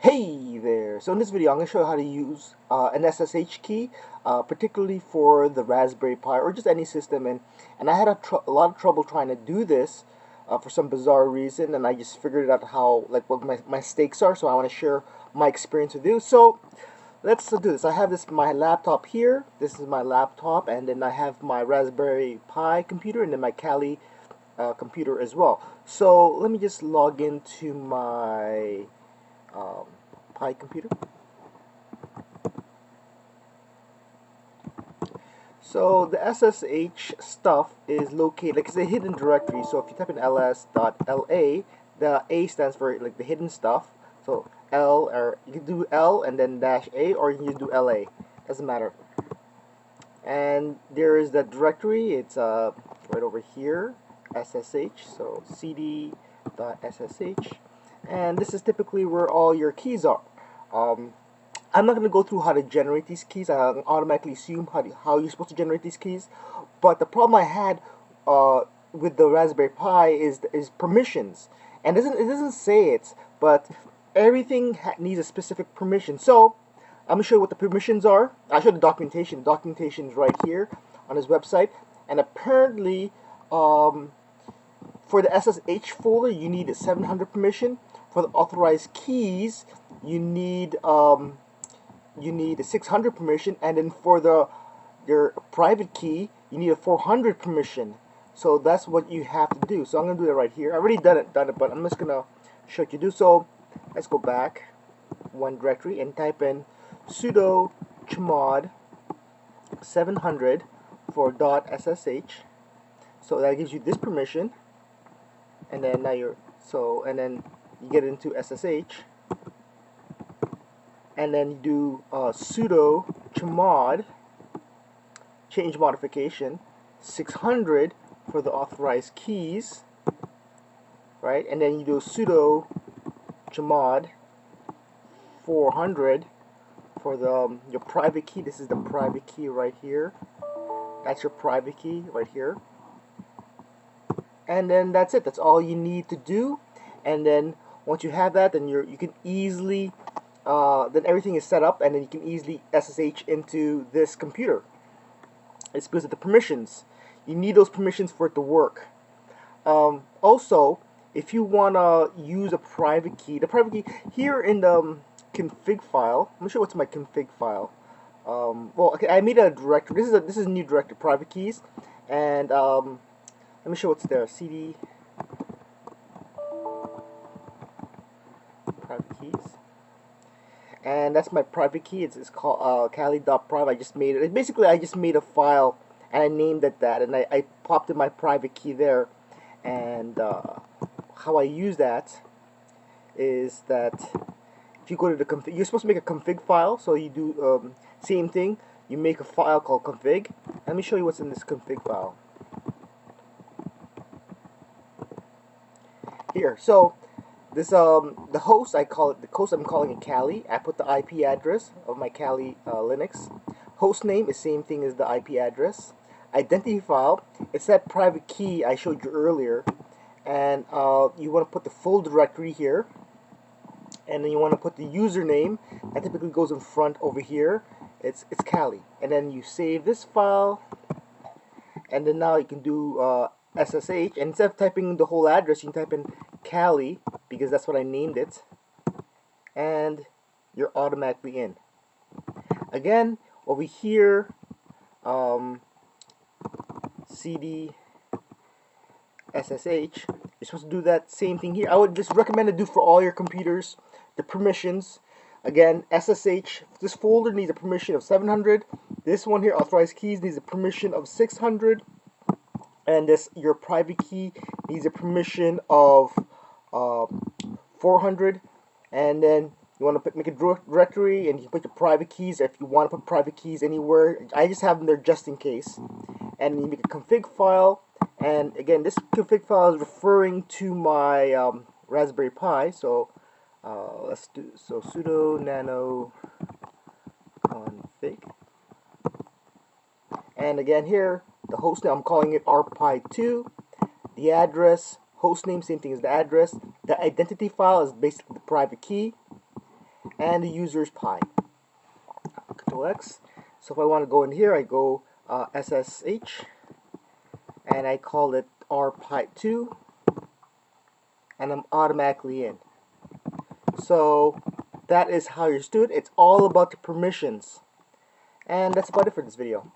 Hey there! So in this video I'm going to show you how to use an SSH key, particularly for the Raspberry Pi or just any system. And I had a lot of trouble trying to do this for some bizarre reason, and I just figured out how, like, what my mistakes are, so I want to share my experience with you. So let's do this. I have my laptop here. This is my laptop, and then I have my Raspberry Pi computer, and then my Kali computer as well. So let me just log into my um, Pi computer. So the SSH stuff is located, like it's a hidden directory. So if you type in ls.la, the A stands for like the hidden stuff. So L, or you can do L and then dash A, or you can do LA. Doesn't matter. And there is that directory. It's right over here, SSH. So cd.ssh, and this is typically where all your keys are. I'm not going to go through how to generate these keys. I automatically assume how you're supposed to generate these keys. But the problem I had with the Raspberry Pi is permissions, and it doesn't say it, but everything needs a specific permission. So I'm going to show you what the permissions are. I'll show you the documentation. The documentation is right here on his website, and apparently for the SSH folder you need a 700 permission. For the authorized keys you need a 600 permission, and then for your private key you need a 400 permission. So that's what you have to do. So I'm gonna do that right here. I already done it, but I'm just gonna show you to do. So let's go back one directory and type in sudo chmod 700 for .ssh. So that gives you this permission, and then and then you get into SSH, and then you do sudo chmod change modification 600 for the authorized keys, right? And then you do sudo chmod 400 for the your private key. This is the private key right here. That's your private key right here. And then that's it. That's all you need to do. And then once you have that, then you can easily then everything is set up, and then you can easily SSH into this computer. It's because of the permissions. You need those permissions for it to work. Also, if you want to use a private key, the private key here in the config file. I'm gonna show you what's in my config file. Well, okay, I made a directory. This is a new directory, private keys, and let me show what's there. CD private keys. And that's my private key. It's called Kali.priv. I just made it. Basically, I just made a file and I named it that, and I popped in my private key there. And how I use that is that if you go to the config, you're supposed to make a config file. So you do same thing. You make a file called config. Let me show you what's in this config file. Here, so this the host, I call it the host. I'm calling it Kali. I put the IP address of my Kali Linux. Host name is same thing as the IP address. Identity file, it's that private key I showed you earlier, and you want to put the full directory here, and then you want to put the username that typically goes in front over here. It's Kali, and then you save this file, and then now you can do SSH, and instead of typing the whole address, you can type in Kali, because that's what I named it, and you're automatically in. Again, over here, CD SSH, you're supposed to do that same thing here. I would just recommend to do for all your computers the permissions. Again, SSH, this folder needs a permission of 700. This one here, authorized keys, needs a permission of 600. And this, your private key, needs a permission of 400. And then you want to make a directory, and you can put your private keys if you want to put private keys anywhere. I just have them there just in case. And you make a config file. And again, this config file is referring to my Raspberry Pi. So let's do sudo nano config. And again here, the host name, I'm calling it rpi2. The address, host name, same thing as the address. The identity file is basically the private key. and the user's pi. Control X. So if I want to go in here, I go SSH, and I call it rpi2, and I'm automatically in. So that is how you're doing it. It's all about the permissions. And that's about it for this video.